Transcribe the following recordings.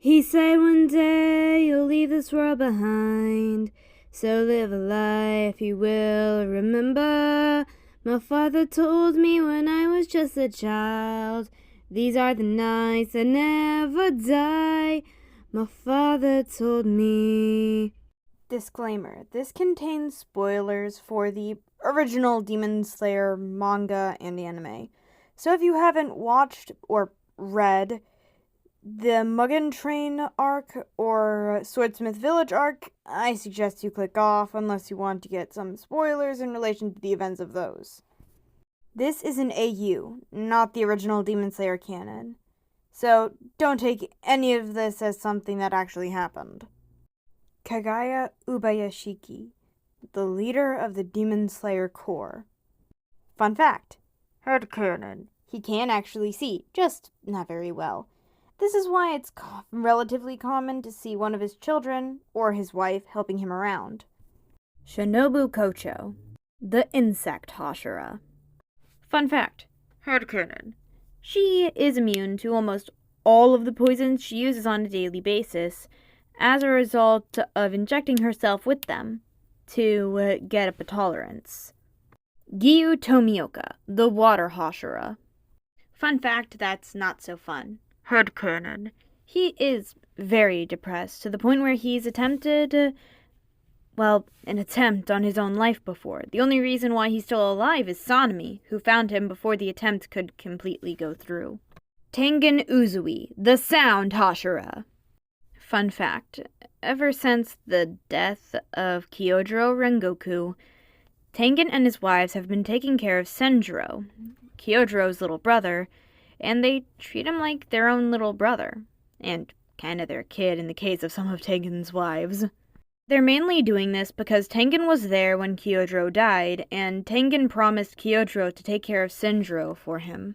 He said one day you'll leave this world behind, so live a life you will remember. My father told me when I was just a child, these are the nights that never die. My father told me. Disclaimer: this contains spoilers for the original Demon Slayer manga and anime. So if you haven't watched or read the Mugen Train arc or Swordsmith Village arc, I suggest you click off unless you want to get some spoilers in relation to the events of those. This is an AU, not the original Demon Slayer canon. So don't take any of this as something that actually happened. Kagaya Ubayashiki, the leader of the Demon Slayer Corps. Fun fact: headcanon. He can actually see, just not very well. This is why it's relatively common to see one of his children or his wife helping him around. Shinobu Kochō, the insect Hashira. Fun fact: headcanon. She is immune to almost all of the poisons she uses on a daily basis as a result of injecting herself with them to get up a tolerance. Giyu Tomioka, the water Hashira. Fun fact that's not so fun. Headcanon. He is very depressed to the point where he's attempted, an attempt on his own life before. The only reason why he's still alive is Sanemi, who found him before the attempt could completely go through. Tengen Uzui, the sound Hashira. Fun fact: ever since the death of Kyojuro Rengoku, Tengen and his wives have been taking care of Senjuro, Kyojuro's little brother, and they treat him like their own little brother, and kinda their kid in the case of some of Tengen's wives. They're mainly doing this because Tengen was there when Kyojuro died, and Tengen promised Kyojuro to take care of Senjuro for him.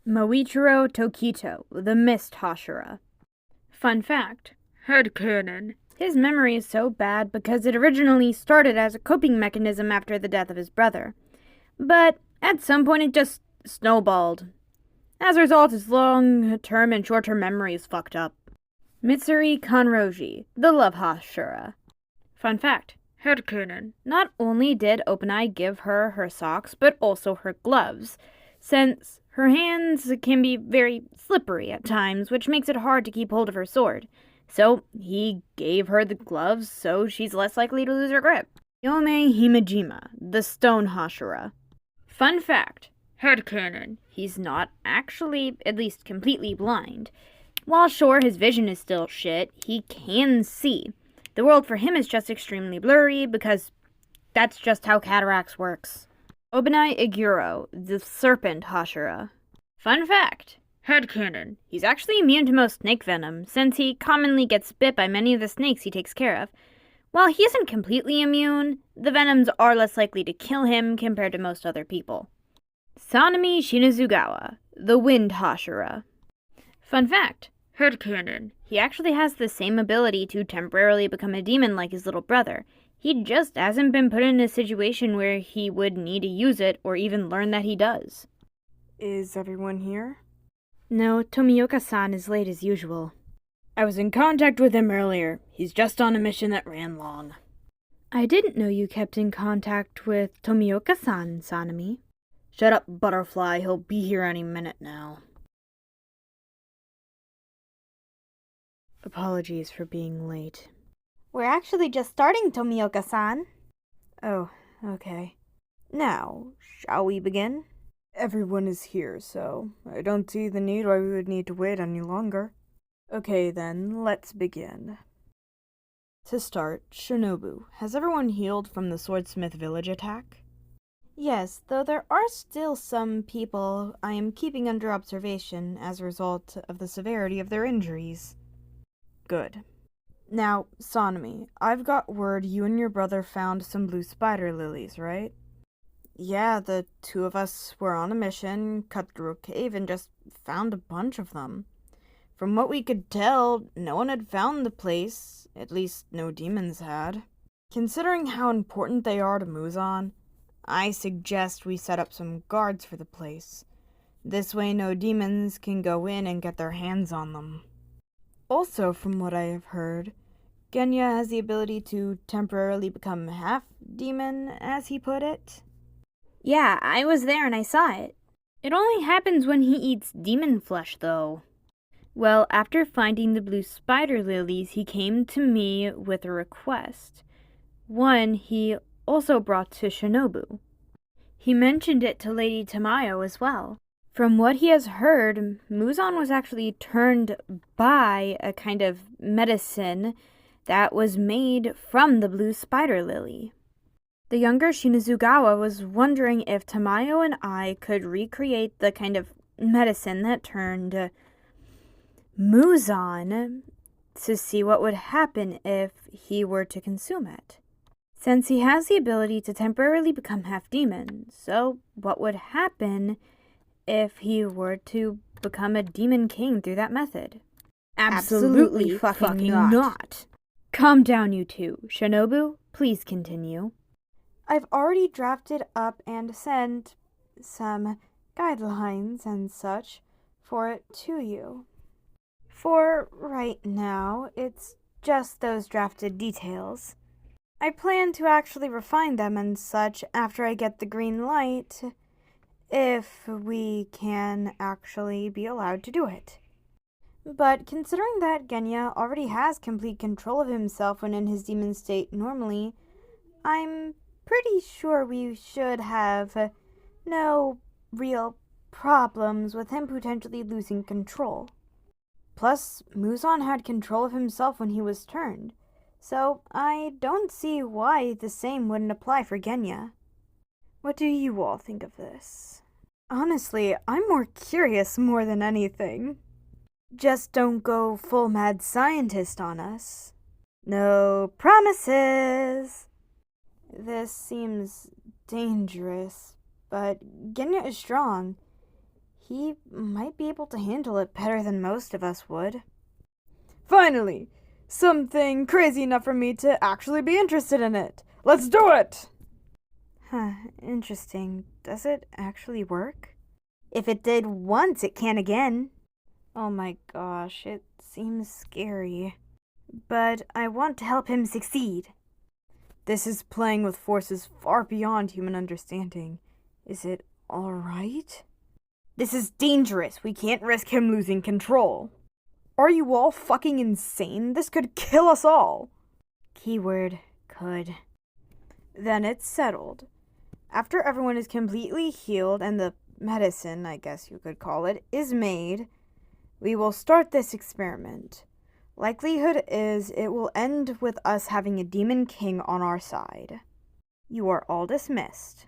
Moichiro Tokito, the mist Hashira. Fun fact: headcanon. His memory is so bad because it originally started as a coping mechanism after the death of his brother. But at some point it just snowballed. As a result, his long-term and short-term memory is fucked up. Mitsuri Kanroji, the love Hashira. Fun fact: headcanon. Not only did OpenEye give her her socks, but also her gloves, since her hands can be very slippery at times, which makes it hard to keep hold of her sword. So he gave her the gloves so she's less likely to lose her grip. Yome Himejima, the stone Hashira. Fun fact: headcanon. He's not actually, at least completely blind. While sure, his vision is still shit, he can see. The world for him is just extremely blurry because that's just how cataracts works. Obanai Iguro, the serpent Hashira. Fun fact: headcanon. He's actually immune to most snake venom, since he commonly gets bit by many of the snakes he takes care of. While he isn't completely immune, the venoms are less likely to kill him compared to most other people. Sanemi Shinazugawa, the wind Hashira. Fun fact: headcanon. He actually has the same ability to temporarily become a demon like his little brother. He just hasn't been put in a situation where he would need to use it or even learn that he does. Is everyone here? No, Tomioka-san is late as usual. I was in contact with him earlier. He's just on a mission that ran long. I didn't know you kept in contact with Tomioka-san, Sanemi. Shut up, butterfly. He'll be here any minute now. Apologies for being late. We're actually just starting, Tomioka-san. Oh, okay. Now, shall we begin? Everyone is here, so I don't see the need why we would need to wait any longer. Okay then, let's begin. To start, Shinobu, has everyone healed from the Swordsmith Village attack? Yes, though there are still some people I am keeping under observation as a result of the severity of their injuries. Good. Now, Sanemi, I've got word you and your brother found some blue spider lilies, right? Yeah, the two of us were on a mission, cut through a cave, and just found a bunch of them. From what we could tell, no one had found the place, at least no demons had. Considering how important they are to Muzan, I suggest we set up some guards for the place. This way no demons can go in and get their hands on them. Also, from what I have heard, Genya has the ability to temporarily become half-demon, as he put it. Yeah, I was there and I saw it. It only happens when he eats demon flesh, though. Well, after finding the blue spider lilies, he came to me with a request. One he also brought to Shinobu. He mentioned it to Lady Tamayo as well. From what he has heard, Muzan was actually turned by a kind of medicine that was made from the blue spider lily. The younger Shinazugawa was wondering if Tamayo and I could recreate the kind of medicine that turned Muzan to see what would happen if he were to consume it. Since he has the ability to temporarily become half-demon, so what would happen if he were to become a demon king through that method? Absolutely fucking not. Calm down, you two. Shinobu, please continue. I've already drafted up and sent some guidelines and such for it to you. For right now, it's just those drafted details. I plan to actually refine them and such after I get the green light, if we can actually be allowed to do it. But considering that Genya already has complete control of himself when in his demon state normally, I'm pretty sure we should have no real problems with him potentially losing control. Plus, Muzan had control of himself when he was turned, so I don't see why the same wouldn't apply for Genya. What do you all think of this? Honestly, I'm more curious more than anything. Just don't go full mad scientist on us. No promises! This seems dangerous, but Genya is strong. He might be able to handle it better than most of us would. Finally! Something crazy enough for me to actually be interested in it! Let's do it! Interesting. Does it actually work? If it did once, it can again. Oh my gosh, it seems scary. But I want to help him succeed. This is playing with forces far beyond human understanding. Is it alright? This is dangerous. We can't risk him losing control. Are you all fucking insane? This could kill us all. Keyword, could. Then it's settled. After everyone is completely healed and the medicine, I guess you could call it, is made, we will start this experiment. Likelihood is it will end with us having a demon king on our side. You are all dismissed.